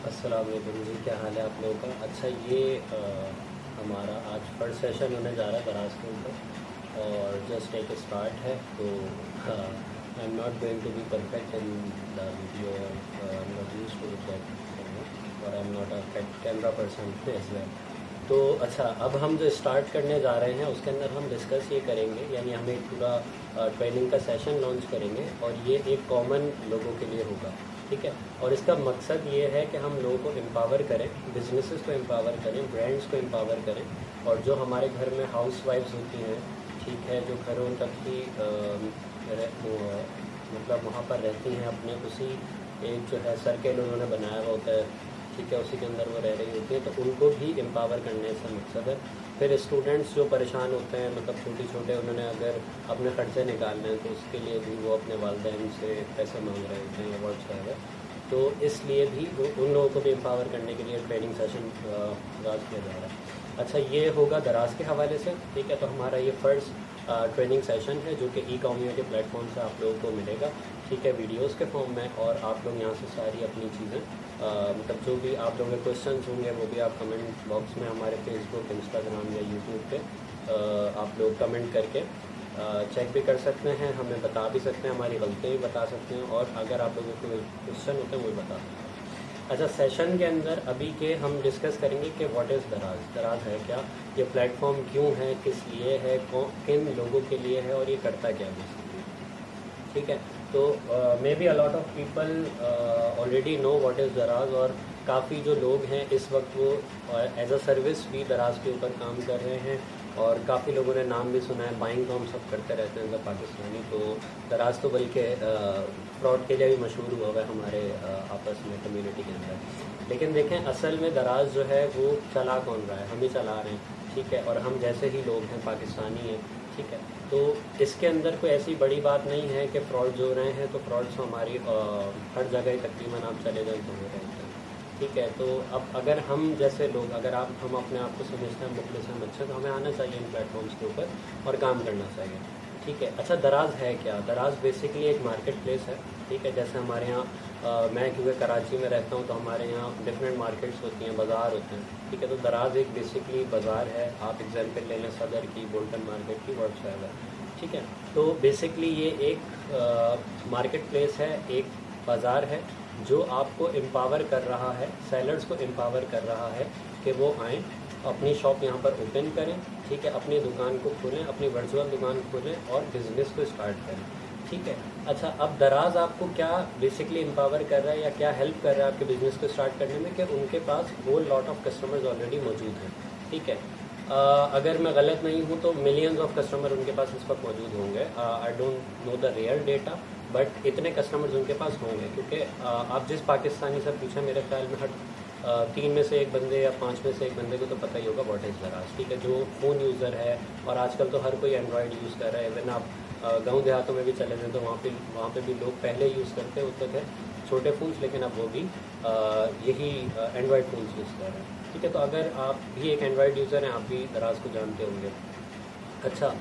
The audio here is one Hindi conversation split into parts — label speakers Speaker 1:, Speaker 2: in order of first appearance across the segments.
Speaker 1: अस्सलाम वालेकुम जी, क्या हाल है आप लोगों का। अच्छा ये हमारा आज फर्स्ट सेशन होने जा रहा है दराज के ऊपर और जस्ट एक स्टार्ट है। तो I am not going to be perfect in the video not use to that और I am not a camera person as well. तो अच्छा, अब हम जो स्टार्ट करने जा रहे हैं उसके अंदर हम डिस्कस ये करेंगे, यानी हम एक पूरा ट्रेनिंग का सेशन लॉन्च करेंगे और ये एक कॉमन लोगों के लिए होगा, ठीक है। और इसका मकसद ये है कि हम लोगों को एम्पावर करें, बिजनेसेस को एम्पावर करें, ब्रांड्स को एम्पावर करें। और जो हमारे घर में हाउस वाइफ्स होती हैं, ठीक है, जो घरों तक की मतलब वहाँ पर रहती हैं, अपने उसी एक जो है सर्कल उन्होंने बनाया हुआ होता है, ठीक है, उसी के अंदर वो रह रही होती है, तो उनको भी एम्पावर करने से मकसद है। फिर स्टूडेंट्स जो परेशान होते हैं, मतलब छोटे उन्होंने अगर अपने खर्चे निकालने हैं तो उसके लिए भी वो अपने वालिदैन से पैसे मांग रहे होते हैं या व्हाट्सएप, तो इसलिए भी उन लोगों को भी एम्पावर करने के लिए ट्रेनिंग सेशन आगाज़ किया जा रहा है। अच्छा, ये होगा दराज के हवाले से, ठीक है। तो हमारा ये फ़र्स्ट ट्रेनिंग सेशन है जो कि ई कम्युनिटी प्लेटफॉर्म से आप लोगों को मिलेगा, ठीक है, वीडियोस के फॉर्म में। और आप लोग यहाँ से सारी अपनी चीज़ें मतलब जो भी आप लोगों के क्वेश्चंस होंगे वो भी आप कमेंट बॉक्स में हमारे फेसबुक, इंस्टाग्राम या यूट्यूब पे आप लोग कमेंट करके चेक भी कर सकते हैं, हमें बता भी सकते हैं, हमारी गलतियाँ भी बता सकते हैं, और अगर आप लोगों को क्वेश्चन होते हैं वो भी बता सकते हैं। अच्छा, सेशन के अंदर अभी के हम डिस्कस करेंगे कि व्हाट इज़ दराज, दराज है क्या, ये प्लेटफॉर्म क्यों है, किस लिए है, किन लोगों के लिए है और ये करता क्या है, ठीक है। तो may be a lot of people already know what is दराज, और काफ़ी जो लोग हैं इस वक्त वो एज अ सर्विस भी दराज के ऊपर काम कर रहे हैं, और काफ़ी लोगों ने नाम भी सुना है। बाइंग तो हम सब करते रहते हैं पाकिस्तानी, तो दराज तो बल्कि फ्रॉड के लिए भी मशहूर हुआ है हमारे आपस में कम्युनिटी के अंदर। लेकिन देखें, असल में दराज जो है वो चला कौन रहा है, हम ही चला रहे हैं, ठीक है, और हम जैसे ही लोग हैं, पाकिस्तानी हैं, ठीक है। तो इसके अंदर कोई ऐसी बड़ी बात नहीं है कि फ़्रॉड जो रहे हैं, तो फ्रॉड्स तो हमारी हर जगह तकरीबन आप चले जाए तो हो रहे हैं, ठीक है। तो अब अगर हम जैसे लोग, अगर हम अपने आप को समझते हैं मुखलिस हैं, अच्छे, तो हमें आना चाहिए इन प्लेटफॉर्म्स के ऊपर और काम करना चाहिए, ठीक है। अच्छा, दराज है क्या, दराज बेसिकली एक मार्केट प्लेस है, ठीक है। जैसे हमारे यहाँ मैं क्योंकि कराची में रहता हूँ, तो हमारे यहाँ डिफरेंट मार्केट्स होती हैं, बाज़ार होते हैं, ठीक है। तो दराज एक बेसिकली बाज़ार है। आप एग्जांपल ले लें सदर की, बोल्टन मार्केट की, व्हाट्सएप है, ठीक है। तो बेसिकली ये एक मार्केट प्लेस है, एक बाज़ार है जो आपको एम्पावर कर रहा है, सेलर्स को एम्पावर कर रहा है कि वो आएँ, अपनी शॉप यहाँ पर ओपन करें, ठीक है, अपनी दुकान को खोलें, अपनी वर्चुअल दुकान खोलें और बिज़नेस को स्टार्ट करें, ठीक है। अच्छा, अब दराज आपको क्या बेसिकली एम्पावर कर रहा है या क्या हेल्प कर रहा है आपके बिज़नेस को स्टार्ट करने में, कि उनके पास whole lot of customers already मौजूद हैं, ठीक है। अगर मैं गलत नहीं हूँ तो मिलियंस ऑफ कस्टमर उनके पास इस वक्त मौजूद होंगे। I don't know the real data, but इतने कस्टमर्स उनके पास होंगे, क्योंकि आप जिस पाकिस्तानी से पूछें, मेरे ख्याल में हर 3 में से 1 बंदे या 5 में से 1 बंदे को तो पता ही होगा व्हाट इज़ दराज, ठीक है, जो फ़ोन यूज़र है। और आजकल तो हर कोई एंड्रॉयड यूज़ कर रहा है। इवन आप गाँव देहातों में भी चले जाएँ तो वहाँ पे भी लोग पहले यूज़ करते होते थे छोटे फ़ोन्स, लेकिन अब वो भी यही एंड्रॉयड फ़ोन्स यूज़ कर रहे हैं, ठीक है। तो अगर आप भी एक एंड्रॉयड यूज़र हैं, आप भी दराज को जानते होंगे। अच्छा,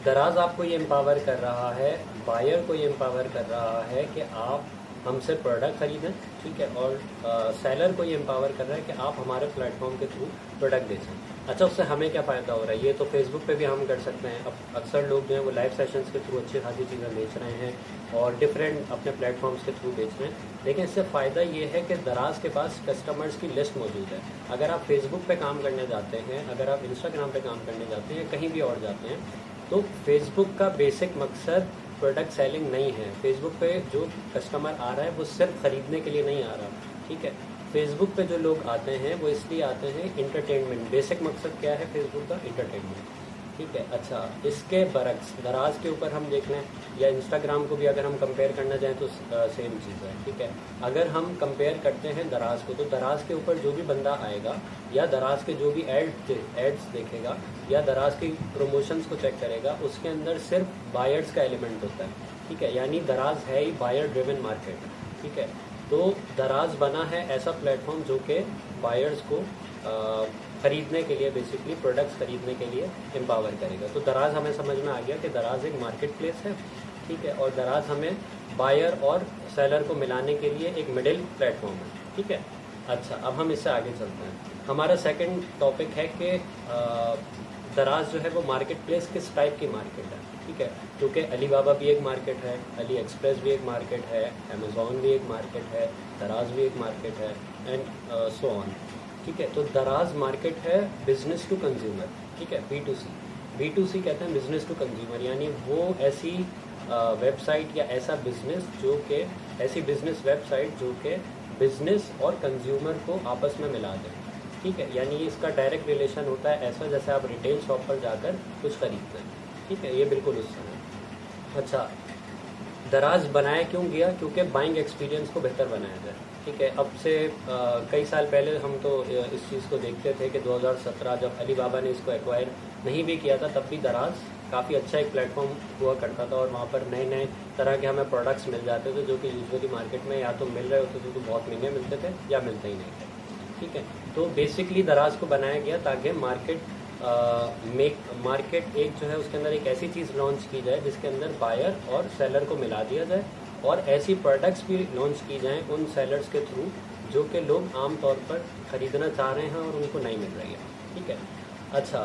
Speaker 1: दराज आपको ये एम्पावर कर रहा है, बायर को ये एम्पावर कर रहा है कि आप हमसे प्रोडक्ट खरीदें, ठीक है, और सेलर को ये एम्पावर कर रहा है कि आप हमारे प्लेटफॉर्म के थ्रू प्रोडक्ट बेचें। अच्छा, उससे हमें क्या फ़ायदा हो रहा है, ये तो फेसबुक पे भी हम कर सकते हैं। अब अक्सर लोग जो हैं वो लाइव सेशंस के थ्रू अच्छी खासी चीज़ें बेच रहे हैं और डिफरेंट अपने प्लेटफॉर्म्स के थ्रू बेच रहे हैं, लेकिन इससे फ़ायदा ये है कि दराज के पास कस्टमर्स की लिस्ट मौजूद है। अगर आप फेसबुक पे काम करने जाते हैं, अगर आप इंस्टाग्राम पे काम करने जाते हैं, कहीं भी और जाते हैं, तो फेसबुक का बेसिक मकसद प्रोडक्ट सेलिंग नहीं है। फेसबुक पे जो कस्टमर आ रहा है वो सिर्फ ख़रीदने के लिए नहीं आ रहा, ठीक है। फेसबुक पे जो लोग आते हैं वो इसलिए आते हैं इंटरटेनमेंट। बेसिक मकसद क्या है फेसबुक का? इंटरटेनमेंट, ठीक है। अच्छा, इसके बरक्स दराज के ऊपर हम देख लें या इंस्टाग्राम को भी अगर हम कंपेयर करना चाहें तो सेम चीज़ है, ठीक है। अगर हम कंपेयर करते हैं दराज को, तो दराज के ऊपर जो भी बंदा आएगा या दराज के जो भी एड्स देखेगा या दराज की प्रमोशंस को चेक करेगा, उसके अंदर सिर्फ बायर्स का एलिमेंट होता है, ठीक है। यानी दराज है ही बायर ड्रिवन मार्केट, ठीक है। तो दराज बना है ऐसा प्लेटफॉर्म जो कि बायर्स को ख़रीदने के लिए, बेसिकली प्रोडक्ट्स ख़रीदने के लिए एम्पावर करेगा। तो दराज हमें समझ में आ गया कि दराज एक मार्केट प्लेस है, ठीक है, और दराज हमें बायर और सेलर को मिलाने के लिए एक मिडिल प्लेटफॉर्म है, ठीक है। अच्छा, अब हम इससे आगे चलते हैं। हमारा सेकंड टॉपिक है कि दराज जो है वो मार्केट प्लेस किस टाइप की मार्केट है, ठीक है। क्योंकि अलीबाबा भी एक मार्केट है, अली एक्सप्रेस भी एक मार्केट है, अमेज़ॉन भी एक मार्केट है, दराज भी एक मार्केट है, एंड सो ऑन, ठीक है। तो दराज मार्केट है बिजनेस टू कंज्यूमर, ठीक है, B2C कहते हैं, बिजनेस टू कंज्यूमर, यानी वो ऐसी वेबसाइट या ऐसा बिजनेस जो कि ऐसी बिजनेस वेबसाइट जो कि बिजनेस और कंज्यूमर को आपस में मिला दें, ठीक है। यानी इसका डायरेक्ट रिलेशन होता है ऐसा जैसे आप रिटेल शॉप पर जाकर कुछ खरीदते हैं, ठीक है, ये बिल्कुल उस समय। अच्छा, दराज बनाया क्यों गया? क्योंकि बाइंग एक्सपीरियंस को बेहतर बनाया जाए, ठीक है। अब से कई साल पहले हम तो इस चीज़ को देखते थे कि 2017 जब अलीबाबा ने इसको एक्वायर नहीं भी किया था, तब भी दराज काफ़ी अच्छा एक प्लेटफॉर्म हुआ करता था और वहाँ पर नए नए तरह के हमें प्रोडक्ट्स मिल जाते थे जो कि यूजुअली मार्केट में या तो मिल रहे होते थे तो बहुत महंगे मिलते थे या मिलते ही नहीं थे, ठीक है। तो बेसिकली दराज को बनाया गया ताकि मार्केट एक जो है उसके अंदर एक ऐसी चीज़ लॉन्च की जाए जिसके अंदर बायर और सेलर को मिला दिया जाए और ऐसी प्रोडक्ट्स भी लॉन्च की जाएं उन सेलर्स के थ्रू जो कि लोग आम तौर पर ख़रीदना चाह रहे हैं और उनको नहीं मिल रही है, ठीक है। अच्छा,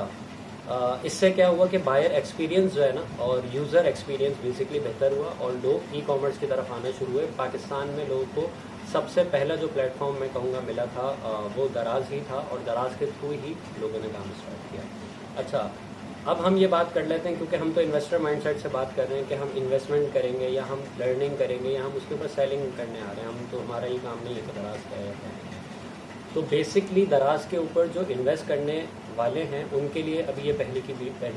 Speaker 1: इससे क्या हुआ कि बायर एक्सपीरियंस जो है ना और यूज़र एक्सपीरियंस बेसिकली बेहतर हुआ और लोग ई कॉमर्स की तरफ आना शुरू हुए। पाकिस्तान में लोगों को सबसे पहला जो प्लेटफॉर्म मैं कहूँगा मिला था वो दराज ही था और दराज के थ्रू ही लोगों ने काम स्टार्ट किया। अच्छा, अब हम ये बात कर लेते हैं क्योंकि हम तो इन्वेस्टर माइंडसेट से बात कर रहे हैं कि हम इन्वेस्टमेंट करेंगे या हम लर्निंग करेंगे या हम उसके ऊपर सेलिंग करने आ रहे हैं। हम तो हमारा ये काम नहीं है कि दराज का है। तो बेसिकली दराज के ऊपर जो इन्वेस्ट करने वाले हैं उनके लिए अभी ये पहली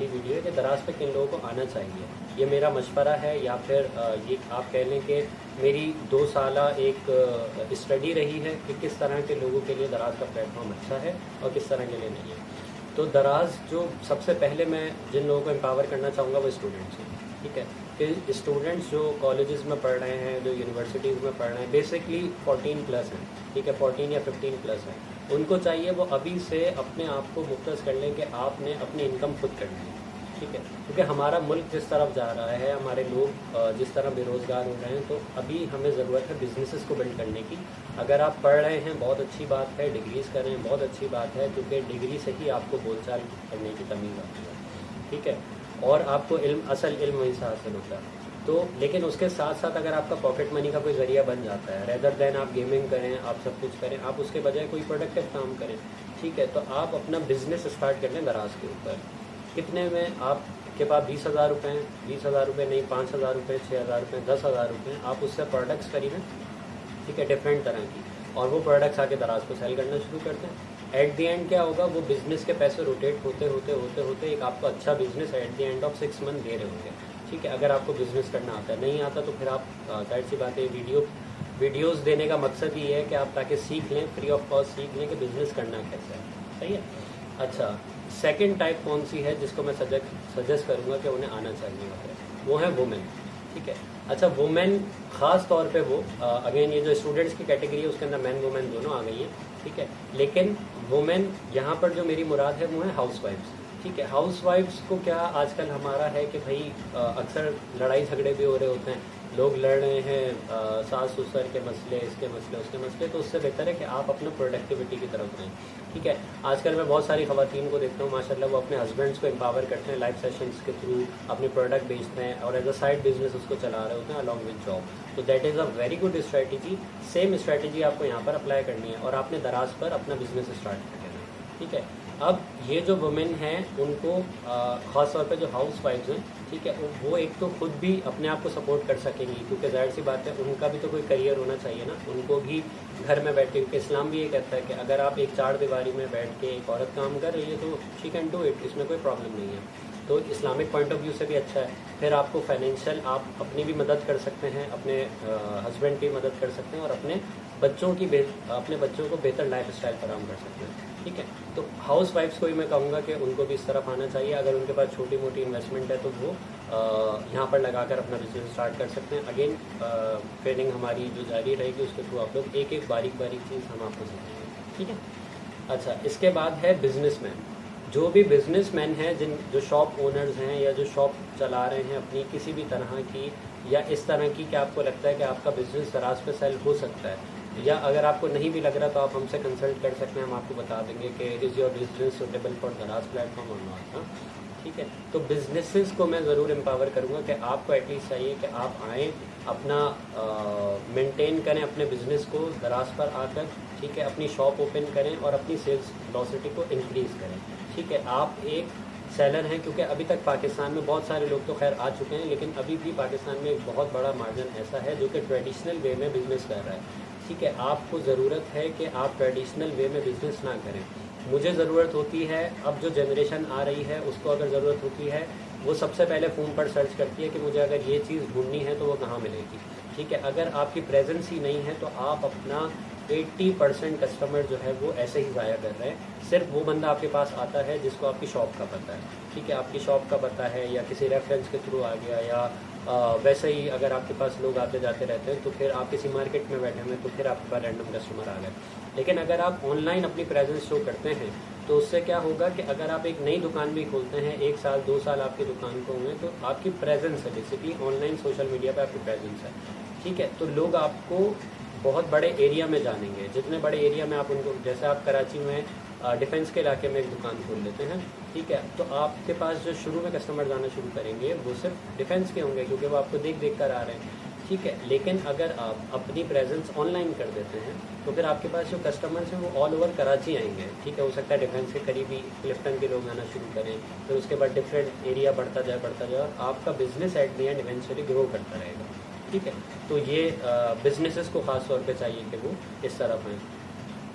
Speaker 1: वीडियो है कि दराज पे किन लोगों को आना चाहिए। ये मेरा मशवरा है या फिर ये आप कह लें कि मेरी 2 साला एक स्टडी रही है कि किस तरह के लोगों के लिए दराज का प्लेटफॉर्म अच्छा है और किस तरह के लिए नहीं है। तो दराज जो सबसे पहले मैं जिन लोगों को एम्पावर करना चाहूँगा वो स्टूडेंट्स हैं, ठीक है। कि स्टूडेंट्स जो कॉलेजेस में पढ़ रहे हैं, जो यूनिवर्सिटीज़ में पढ़ रहे हैं, बेसिकली 14+ हैं, ठीक है, 14 या 15+ हैं, उनको चाहिए वो अभी से अपने आप को मुख्तस कर लें कि आपने अपनी इनकम खुद करनी है, ठीक है। क्योंकि हमारा मुल्क जिस तरफ जा रहा है, हमारे लोग जिस तरह बेरोज़गार हो रहे हैं, तो अभी हमें ज़रूरत है बिजनेसेस को बिल्ड करने की। अगर आप पढ़ रहे हैं बहुत अच्छी बात है, डिग्रीज़ कर रहे हैं बहुत अच्छी बात है, क्योंकि डिग्री से ही आपको बोलचाल करने की तमीज़ आती है, ठीक है, और आपको असल इल्म वहीं से हासिल होता है। तो लेकिन उसके साथ साथ अगर आपका पॉकेट मनी का कोई ज़रिया बन जाता है, रेदर देन आप गेमिंग करें, आप सब कुछ करें, आप उसके बजाय कोई प्रोडक्टिव काम करें, ठीक है, तो आप अपना बिजनेस स्टार्ट कर लें दराज के ऊपर। कितने में आपके पास 20,000 रुपये हैं, 20,000 रुपये नहीं, 5,000 रुपये, 6,000 रुपये, 10,000 रुपये, आप उससे प्रोडक्ट्स खरीदें, ठीक है, डिफरेंट तरह की, और वो प्रोडक्ट्स आके दराज को सेल करना शुरू करते हैं। एट दी एंड क्या होगा, वो बिज़नेस के पैसे रोटेट होते होते होते होते एक आपको अच्छा business at the end of 6 month दे रहे होंगे, ठीक है। अगर आपको बिज़नेस करना आता है, नहीं आता तो फिर आप जाहिर सी बात है वीडियोस देने का मकसद ही है कि आप ताकि सीख लें, फ्री ऑफ कॉस्ट सीख लें कि बिज़नेस करना कैसे है, सही है। अच्छा, सेकंड टाइप कौन सी है जिसको मैं सजेस्ट करूँगा कि उन्हें आना चाहिए, वो है वुमेन, ठीक है। अच्छा, वुमेन ख़ास तौर पे वो अगेन ये जो स्टूडेंट्स की कैटेगरी है उसके अंदर मैन वुमेन दोनों आ गई हैं, ठीक है। लेकिन वुमेन यहाँ पर जो मेरी मुराद है वो है हाउसवाइफ्स, ठीक है। हाउसवाइफ्स को क्या आजकल हमारा है कि भाई अक्सर लड़ाई झगड़े भी हो रहे होते हैं, लोग लड़ रहे हैं सास ससुर के मसले, इसके मसले, उसके मसले, तो उससे बेहतर है कि आप अपना प्रोडक्टिविटी की तरफ रहें, ठीक है। आजकल मैं बहुत सारी ख़वातीन को देखता हूँ माशाल्लाह, वो अपने हस्बैंड्स को एम्पावर करते हैं, लाइव सेशंस के थ्रू अपने प्रोडक्ट बेचते हैं और एज अ साइड बिजनेस उसको चला रहे होते हैं अलॉन्ग विद जॉब। तो that is a very good strategy. Same strategy आपको यहाँ पर अप्लाई करनी है और आपने दराज पर अपना बिजनेस स्टार्ट कर देना है, ठीक है। अब ये जो वुमेन हैं उनको ख़ास तौर पे जो हाउस वाइफ्स हैं, ठीक है, वो एक तो खुद भी अपने आप को सपोर्ट कर सकेंगी, क्योंकि जाहिर सी बात है उनका भी तो कोई करियर होना चाहिए ना, उनको भी घर में बैठ के, क्योंकि इस्लाम भी ये कहता है कि अगर आप एक 4 दीवारी में बैठ के एक औरत काम कर रही है तो शी कैन डू इट, इसमें कोई प्रॉब्लम नहीं है। तो इस्लामिक पॉइंट ऑफ व्यू से भी अच्छा है। फिर आपको फाइनेंशियल आप अपनी भी मदद कर सकते हैं, अपने हस्बैंड की मदद कर सकते हैं और अपने बच्चों को बेहतर लाइफ स्टाइल फराहम कर सकते हैं, ठीक है। तो हाउस वाइफ्स को भी मैं कहूँगा कि उनको भी इस तरफ आना चाहिए। अगर उनके पास छोटी मोटी इन्वेस्टमेंट है तो वो यहाँ पर लगाकर अपना बिजनेस स्टार्ट कर सकते हैं। अगेन ट्रेनिंग हमारी जो जारी रहेगी उसके थ्रू आप लोग एक एक बारीक चीज़ हम आपको सिखाएंगे, ठीक है। अच्छा, इसके बाद है बिजनेसमैन। जो भी बिजनेसमैन हैं, जो शॉप ओनर्स हैं या जो शॉप चला रहे हैं अपनी किसी भी तरह की, या इस तरह की कि आपको लगता है कि आपका बिजनेस दराज पे सेल हो सकता है, या अगर आपको नहीं भी लग रहा तो आप हमसे कंसल्ट कर सकते हैं, हम आपको बता देंगे कि is your business suitable for दराज प्लेटफॉर्म और नॉट। हाँ, ठीक है। तो बिजनेसेस को मैं ज़रूर एम्पावर करूँगा कि आपको एटलीस्ट चाहिए कि आप आएँ, अपना मेंटेन करें अपने बिज़नेस को दराज पर आकर, ठीक है, अपनी शॉप ओपन करें और अपनी सेल्स वेलोसिटी को इंक्रीज़ करें, ठीक है। आप एक सेलर हैं, क्योंकि अभी तक पाकिस्तान में बहुत सारे लोग तो खैर आ चुके हैं, लेकिन अभी भी पाकिस्तान में एक बहुत बड़ा मार्जिन ऐसा है जो कि ट्रेडिशनल वे में बिज़नेस कर रहा है, ठीक है। आपको ज़रूरत है कि आप ट्रेडिशनल वे में बिज़नेस ना करें। मुझे ज़रूरत होती है, अब जो जनरेशन आ रही है उसको अगर ज़रूरत होती है, वो सबसे पहले फ़ोन पर सर्च करती है कि मुझे अगर ये चीज़ ढूंढनी है तो वो कहाँ मिलेगी, ठीक है। अगर आपकी प्रेजेंस ही नहीं है तो आप अपना 80% कस्टमर जो है वो ऐसे ही ज़ाया कर रहे हैं। सिर्फ वो बंदा आपके पास आता है जिसको आपकी शॉप का पता है, ठीक है, आपकी शॉप का पता है या किसी रेफरेंस के थ्रू आ गया, या वैसे ही अगर आपके पास लोग आते जाते रहते हैं तो फिर आप किसी मार्केट में बैठे हुए तो फिर आपके पास रैंडम कस्टमर आ गए। लेकिन अगर आप ऑनलाइन अपनी प्रेजेंस शो करते हैं तो उससे क्या होगा कि अगर आप एक नई दुकान भी खोलते हैं, 1 साल 2 साल आपकी दुकान को हुए, तो आपकी प्रेजेंस है, बेसिकली ऑनलाइन सोशल मीडिया पे आपकी प्रेजेंस है, ठीक है। तो लोग आपको बहुत बड़े एरिया में जानेंगे, जितने बड़े एरिया में आप उनको, जैसे आप कराची में डिफेंस के इलाके में एक दुकान खोल लेते हैं, ठीक है, तो आपके पास जो शुरू में कस्टमर जाना शुरू करेंगे वो सिर्फ डिफेंस के होंगे क्योंकि वो आपको देख देख कर आ रहे हैं, ठीक है। लेकिन अगर आप अपनी प्रेजेंस ऑनलाइन कर देते हैं तो फिर आपके पास जो कस्टमर्स हैं वो ऑल ओवर कराची आएंगे, ठीक है। हो सकता है डिफेंस के करीबी क्लिफ्टन के लोग आना शुरू करें, फिर उसके बाद डिफरेंट एरिया बढ़ता जाए और आपका business at the and eventually grow करता रहेगा, ठीक है। तो ये बिजनेसेस को ख़ास तौर पे चाहिए कि वो इस तरफ हैं।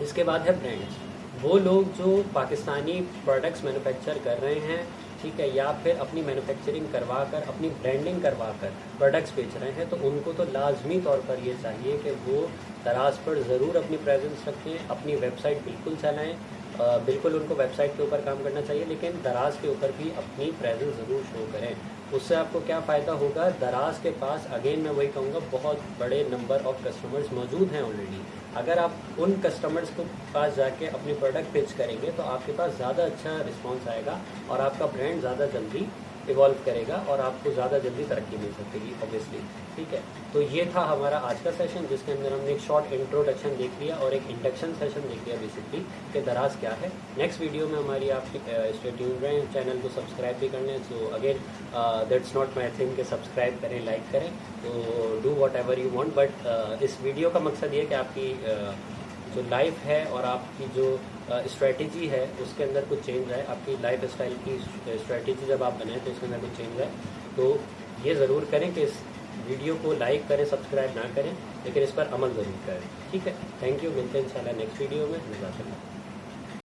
Speaker 1: इसके बाद है ब्रांड्स। वो लोग जो पाकिस्तानी प्रोडक्ट्स मैन्युफैक्चर कर रहे हैं, ठीक है, या फिर अपनी मैन्युफैक्चरिंग करवा कर, अपनी ब्रांडिंग करवा कर प्रोडक्ट्स बेच रहे हैं, तो उनको तो लाजमी तौर पर ये चाहिए कि वो दराज पर ज़रूर अपनी प्रेजेंस रखें, अपनी वेबसाइट बिल्कुल चलाएं, बिल्कुल उनको वेबसाइट के ऊपर काम करना चाहिए, लेकिन दराज के ऊपर भी अपनी प्रेजेंस ज़रूर शो करें। उससे आपको क्या फ़ायदा होगा, दराज के पास अगेन मैं वही कहूँगा बहुत बड़े नंबर ऑफ़ कस्टमर्स मौजूद हैं ऑलरेडी। अगर आप उन कस्टमर्स को पास जाके अपनी प्रोडक्ट पिच करेंगे तो आपके पास ज़्यादा अच्छा रिस्पॉन्स आएगा और आपका ब्रांड ज़्यादा जल्दी इवॉल्व करेगा और आपको ज़्यादा जल्दी तरक्की मिल सकेगी ऑब्वियसली, ठीक है। तो ये था हमारा आज का सेशन जिसके अंदर हमने एक शॉर्ट इंट्रोडक्शन देख लिया और एक इंडक्शन सेशन देख लिया बेसिकली कि दराज क्या है। नेक्स्ट वीडियो में हमारी आपकी स्टे ट्यून्ड रहें, चैनल को सब्सक्राइब भी कर लें। So again that's not my thing कि सब्सक्राइब करें, लाइक करें, तो do what ever you want, but इस वीडियो का मकसद ये कि आपकी जो लाइफ है और आपकी जो स्ट्रेटजी है उसके अंदर कुछ चेंज आए, आपकी लाइफ स्टाइल की स्ट्रेटजी जब आप बनाएं तो उसके अंदर कुछ चेंज आए। तो ये ज़रूर करें कि इस वीडियो को लाइक करें, सब्सक्राइब ना करें, लेकिन इस पर अमल ज़रूर करें, ठीक है। थैंक यू, मिलते हैं इंशाल्लाह नेक्स्ट वीडियो में।